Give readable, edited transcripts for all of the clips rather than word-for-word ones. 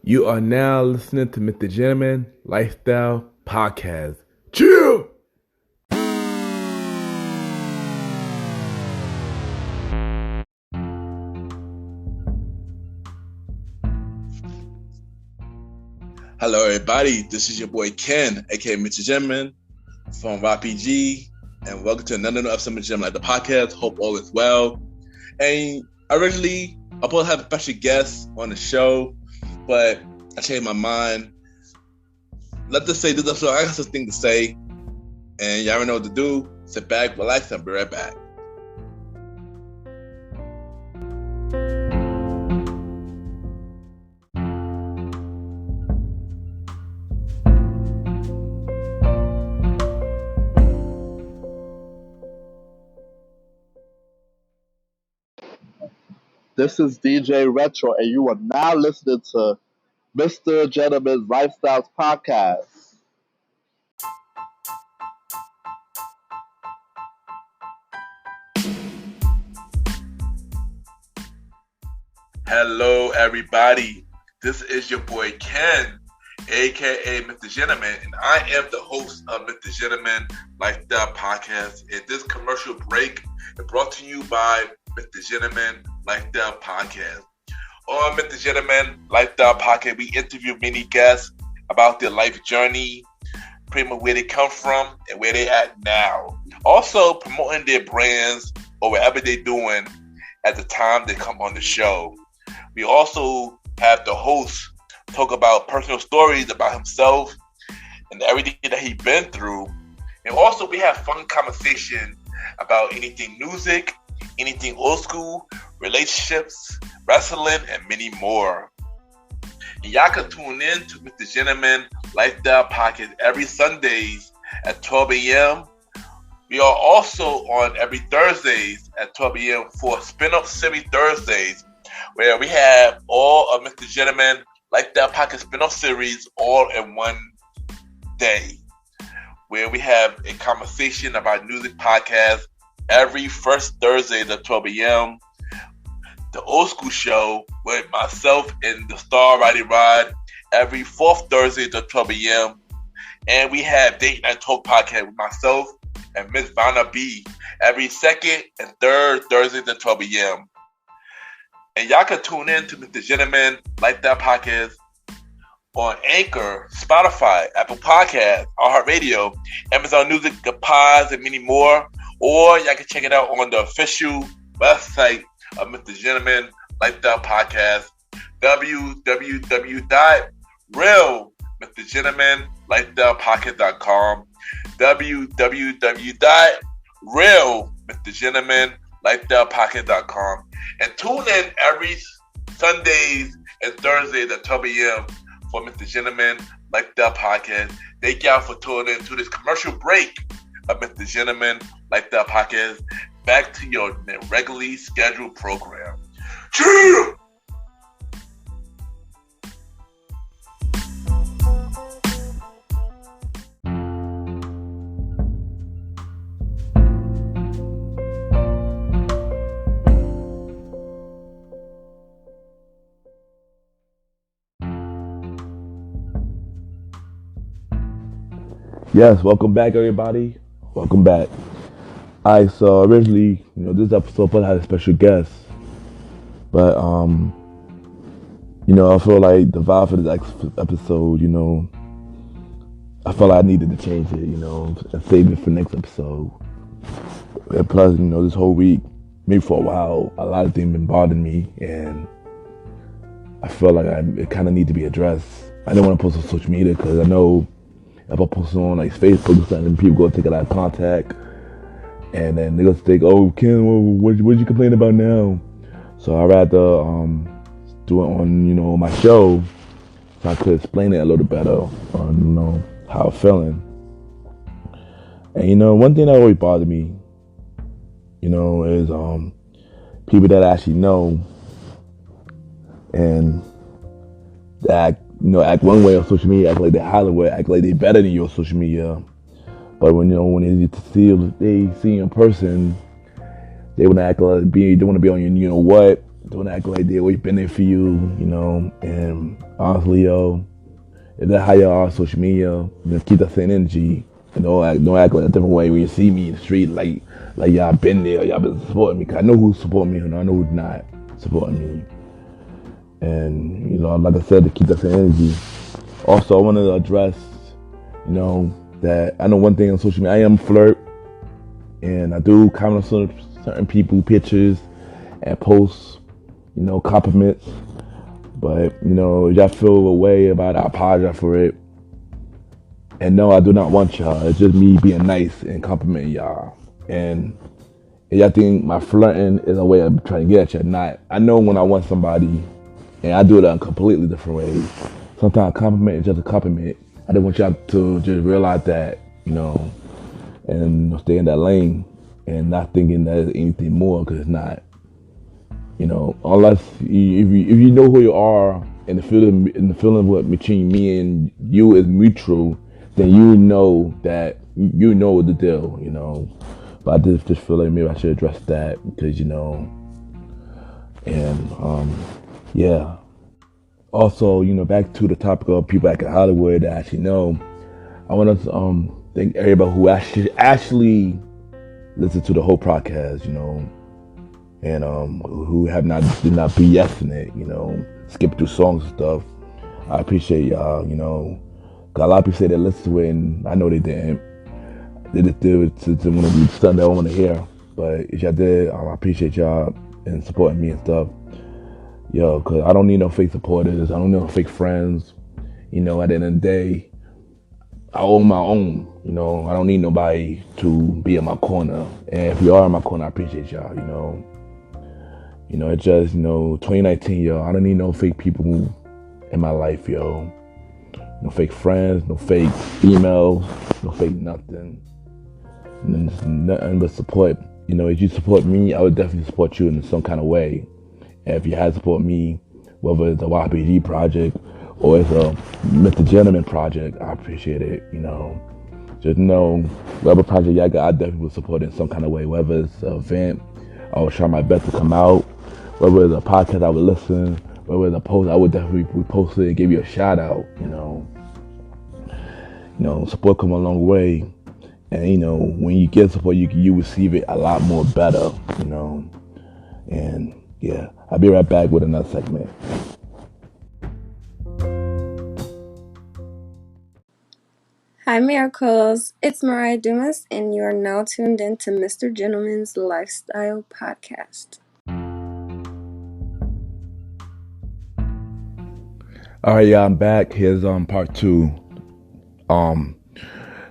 You are now listening to Mr. Gentleman Lifestyle Podcast. Chill! Hello, everybody. This is your boy Ken, aka Mr. Gentleman from RPG, and welcome to another episode of Gentleman Like the Podcast. Hope all is well. And originally, I was supposed to have a special guest on the show, but I changed my mind. Let's just say this episode, I got something to say, and y'all already know what to do. Sit back, relax, and be right back. This is DJ Retro, and you are now listening to Mr. Gentleman's Lifestyles Podcast. Hello, everybody. This is your boy Ken, aka Mr. Gentleman, and I am the host of Mr. Gentleman Lifestyle Podcast. And this commercial break is brought to you by Mr. Gentleman Lifestyle Podcast. On Mr. Gentleman Lifestyle Podcast, we interview many guests about their life journey, pretty much where they come from and where they're at now. Also promoting their brands or whatever they're doing at the time they come on the show. We also have the host talk about personal stories about himself and everything that he's been through. And also we have fun conversation about anything music, anything old school, relationships, wrestling, and many more. And y'all can tune in to Mr. Gentleman Lifestyle Podcast every Sundays at 12 a.m. We are also on every Thursdays at 12 a.m. for Spin-Up Series Thursdays, where we have all of Mr. Gentleman Lifestyle Podcast Spin-Off Series all in one day, where we have a conversation about music podcast every first Thursday at 12 a.m. The Old School Show with myself and the Star Riding Rod every fourth Thursday at 12 a.m. And we have Date Night Talk Podcast with myself and Miss Vanna B every second and third Thursday at 12 a.m. And y'all can tune in to Mr. Gentleman Lifestyle Podcast on Anchor, Spotify, Apple Podcasts, iHeartRadio, Amazon Music, The Pods, and many more. Or y'all can check it out on the official website of Mr. Gentleman Lifestyle Podcast, www.realmrgentlemanlifestylepodcast.com, www.realmrgentlemanlifestylepodcast.com, and tune in every Sundays and Thursdays at 12 a.m. for Mr. Gentleman Lifestyle Podcast. Thank y'all for tuning in to this commercial break of Mr. Gentleman Lifestyle Podcast. Back to your regularly scheduled program. Chill! Yes, welcome back, everybody. Welcome back. Alright, so originally, this episode had a special guest, but I feel like the vibe for this episode, I felt like I needed to change it, and save it for next episode. And plus, this whole week, maybe for a while, a lot of things been bothering me, and I feel like it kind of need to be addressed. I didn't want to post on social media because I know if I post it on like Facebook or something, people go take it out of contact. And then they're going to think, oh, Ken, what you complain about now? So I'd rather do it on, my show so I could explain it a little better on, how I'm feeling. And, one thing that always bothered me, is people that I actually know and that, act one way on social media, act like they're Hollywood, act like they're better than you on social media. But when they get to see you in person, they want to act like they want to be on your, don't act like they always been there for you, you know. And honestly, yo, if that's how y'all are on social media, just keep that same energy. And don't act like a different way when you see me in the street, like y'all been there, y'all been supporting me. Cause I know who's supporting me and I know who's not supporting me. And, you know, like I said, to keep that same energy. Also, I want to address, you know, that I know one thing on social media, I am flirt. And I do comment on certain people, pictures, and post, you know, compliments. But, you know, if y'all feel a way about it, I apologize for it. And no, I do not want y'all. It's just me being nice and complimenting y'all. And y'all think my flirting is a way of trying to get at you. Not. I know when I want somebody, and I do it in a completely different way. Sometimes a compliment is just a compliment. I just want y'all to just realize that, you know, and stay in that lane and not thinking that it's anything more, because it's not. You know, unless if you know who you are and the feeling what between me and you is mutual, then you know that you know the deal. You know, but I just feel like maybe I should address that because, you know, and yeah. Also, you know, back to the topic of people back in Hollywood that I actually know, I want to thank everybody who actually listened to the whole podcast, you know, and who did not BSing it, you know, skip through songs and stuff. I appreciate y'all, you know, cause a lot of people say they listened to it, and I know they didn't. They just did it to want to do something they don't want to hear. But if y'all did, I appreciate y'all and supporting me and stuff. Yo, cause I don't need no fake supporters. I don't need no fake friends. You know, at the end of the day, I own my own. You know, I don't need nobody to be in my corner. And if you are in my corner, I appreciate y'all. You know. You know, it's just, you know, 2019, yo. I don't need no fake people in my life, yo. No fake friends, no fake emails, no fake nothing. Nothing but support. You know, if you support me, I would definitely support you in some kind of way. And if you had to support me, whether it's a YPG project or it's a Mr. Gentleman project, I appreciate it, you know. Just know, whatever project y'all got, I definitely will support it in some kind of way. Whether it's an event, I will try my best to come out. Whether it's a podcast, I would listen. Whether it's a post, I would definitely repost it and give you a shout out, you know. You know, support come a long way. And, you know, when you get support, you receive it a lot more better, you know. And, yeah, I'll be right back with another segment. Hi, Miracles. It's Mariah Dumas, and you are now tuned in to Mr. Gentleman's Lifestyle Podcast. All right, yeah, I'm back. Here's part 2.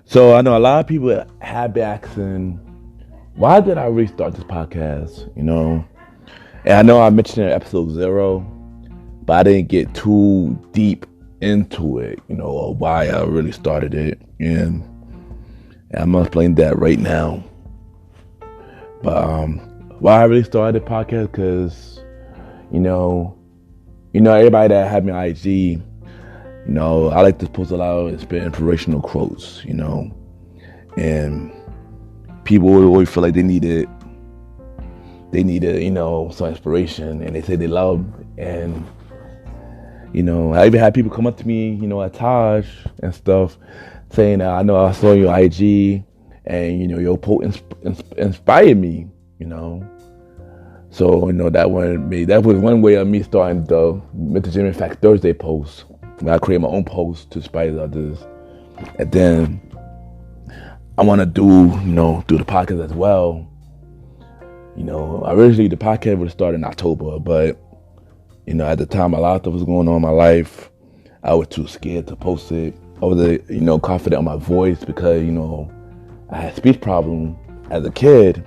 So I know a lot of people have been asking, why did I restart this podcast? You know, and I know I mentioned it in episode 0, but I didn't get too deep into it, you know, or why I really started it. And I'm gonna explain that right now. But why I really started the podcast, because you know, everybody that had me on IG, you know, I like to post a lot of inspirational quotes, you know, and people always feel like they needed, you know, some inspiration, and they say they love, and you know, I even had people come up to me, you know, at Taj and stuff, saying, I know I saw your IG, and, you know, your post inspired me, you know. So, you know, that was one way of me starting the Mr. Gentleman Fact Thursday post, where I create my own post to inspire others. And then I want to do the podcast as well. You know, originally the podcast would start in October, but you know, at the time, a lot of stuff was going on in my life. I was too scared to post it. I was, you know, confident on my voice because, you know, I had speech problem as a kid.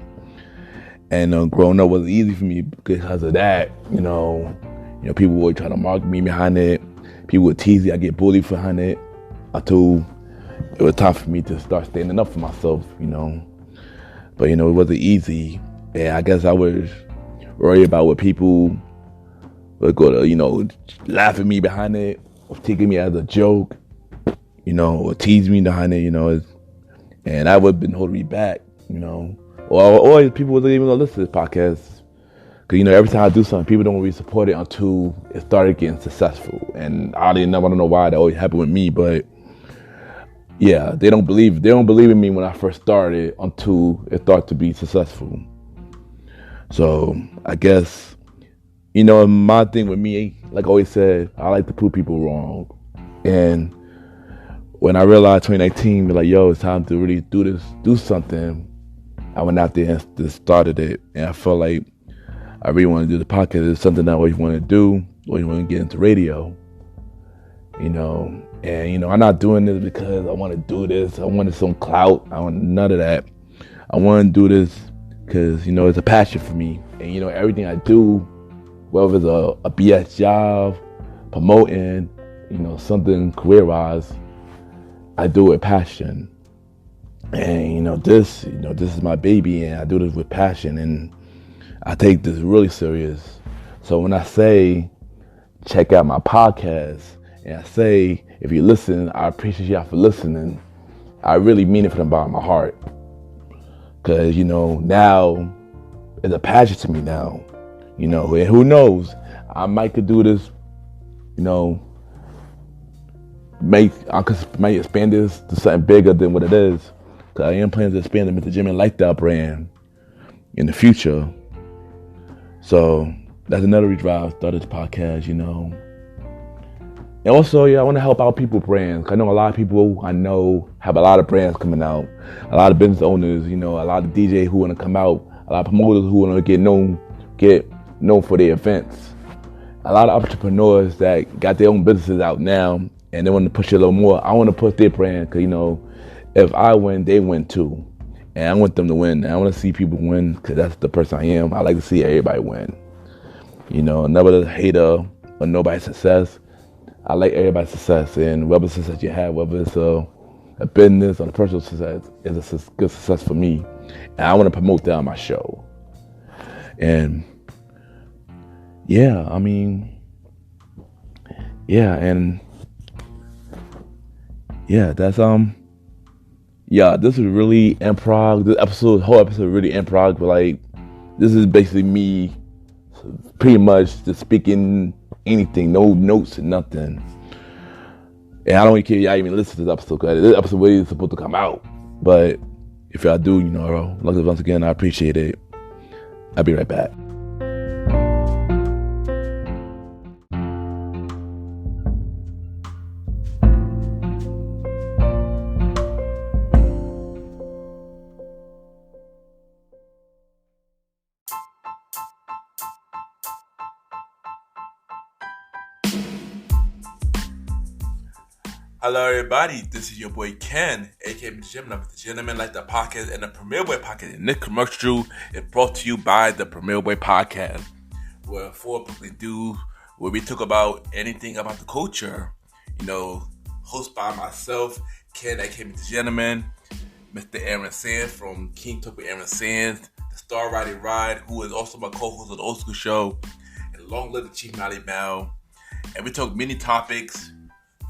And growing up wasn't easy for me because of that. You know, people would try to mark me behind it. People would tease me. I get bullied behind it. Until it was time for me to start standing up for myself, you know. But, you know, it wasn't easy. And I guess I was worried about what people would go to, you know, laugh at me behind it, or taking me as a joke, you know, or tease me behind it, you know. And that would have been holding me back, you know. Or people wasn't even going to listen to this podcast Cause every time I do something, people don't really support it until it started getting successful. And I don't know why that always happened with me, but yeah, they don't believe in me when I first started until it started to be successful. So I guess, my thing with me, like I always said, I like to prove people wrong. And when I realized 2019, like, yo, it's time to really do something, I went out there and just started it. And I felt like I really want to do the podcast. It's something I always want to do, always want to get into radio, And, I'm not doing this because I want to do this. I wanted some clout. I want none of that. I want to do this because, it's a passion for me. And, everything I do, whether it's a BS job, promoting, something career-wise, I do it with passion. And, this is my baby, and I do this with passion. And I take this really serious. So when I say, check out my podcast, and I say, if you listen, I appreciate y'all for listening, I really mean it from the bottom of my heart. Because, now it's a passion to me now. And who knows, I might could do this, might expand this to something bigger than what it is. Because I am planning to expand the Mr. Jimmy Lifestyle brand in the future. So that's another reason why I started this podcast, And also, I want to help out people brands. I know a lot of people have a lot of brands coming out. A lot of business owners, a lot of DJs who want to come out. A lot of promoters who want to get known for their events. A lot of entrepreneurs that got their own businesses out now and they want to push it a little more. I want to push their brand because, if I win, they win too. And I want them to win. And I want to see people win because that's the person I am. I like to see everybody win. Never a hater or nobody's success. I like everybody's success. And whatever success you have, whether it's a business or a personal success, is a good success for me. And I want to promote that on my show. And that's this is really improv. This whole episode is really improv, but this is basically me pretty much just speaking anything, no notes and nothing. And I don't even care if y'all even listen to this episode, because this episode is supposed to come out. But if y'all do, once again, I appreciate it. I'll be right back. Hello, everybody. This is your boy Ken, aka Mr. Gentleman, the Gentleman Like the Podcast and the Premier Boy Podcast. And this commercial is brought to you by the Premier Boy Podcast, where we talk about anything about the culture. Hosted by myself, Ken, aka Mr. Gentleman, Mr. Aaron Sands from King Talk with Aaron Sands, the Star Riding Ride, who is also my co-host of the Old School Show, and Long Live the Chief Mally Bell. And we talk many topics,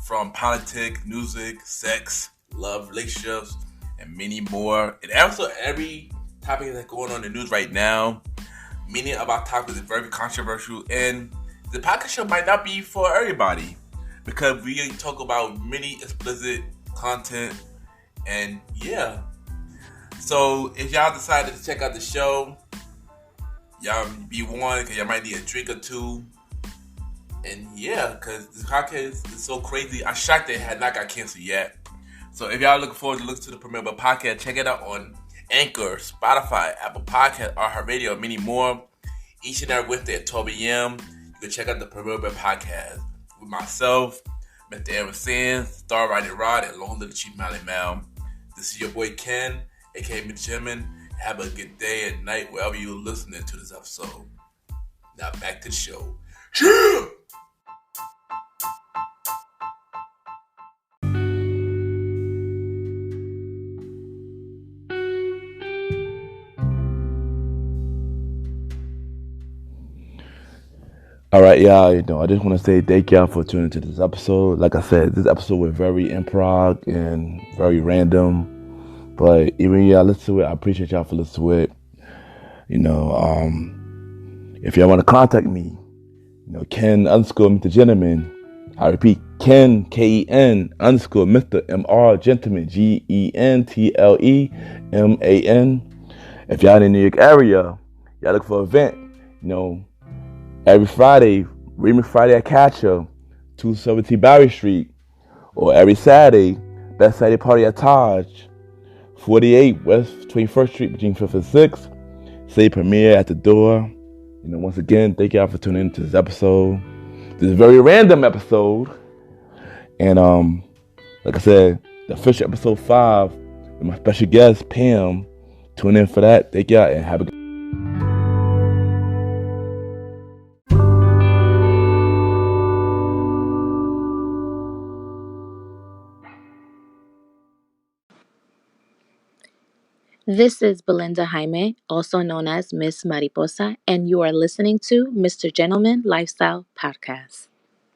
from politics, music, sex, love, relationships, and many more. And also every topic that's going on in the news right now, many of our topics is very controversial. And the podcast show might not be for everybody, because we talk about many explicit content. And so if y'all decided to check out the show, y'all be warned, because y'all might need a drink or two. And because this podcast is so crazy, I'm shocked that it had not got canceled yet. So if y'all looking forward to listen to the Premier Boy Podcast, check it out on Anchor, Spotify, Apple Podcasts, iHeartRadio, and many more. Each and every Wednesday at 12 a.m., you can check out the Premier Boy Podcast with myself, Mr. Aaron Sands, Star Riding Rod, and Long Live the Chief Mally Mal. This is your boy Ken, aka Mr. Gentleman. Have a good day and night wherever you're listening to this episode. Now back to the show. Yeah! All right, y'all. I just want to say thank y'all for tuning into this episode. Like I said, this episode was very improv and very random. But even y'all listen to it, I appreciate y'all for listening to it. If y'all want to contact me, Ken underscore Mr. Gentleman. I repeat, Ken, Ken underscore Mr. MR Gentleman, GENTLEMAN. If y'all in the New York area, y'all look for an event, every Friday, Remix Friday at Catcher, 217 Barry Street, or every Saturday, Best Saturday Party at Taj, 48 West 21st Street between 5th and 6th. Say premiere at the door. Once again, thank y'all for tuning into this episode. This is a very random episode. And like I said, the official episode 5 with my special guest, Pam. Tune in for that. Thank y'all and have a good This is Belinda Jaime, also known as Miss Mariposa, and you are listening to Mr. Gentleman Lifestyle Podcast.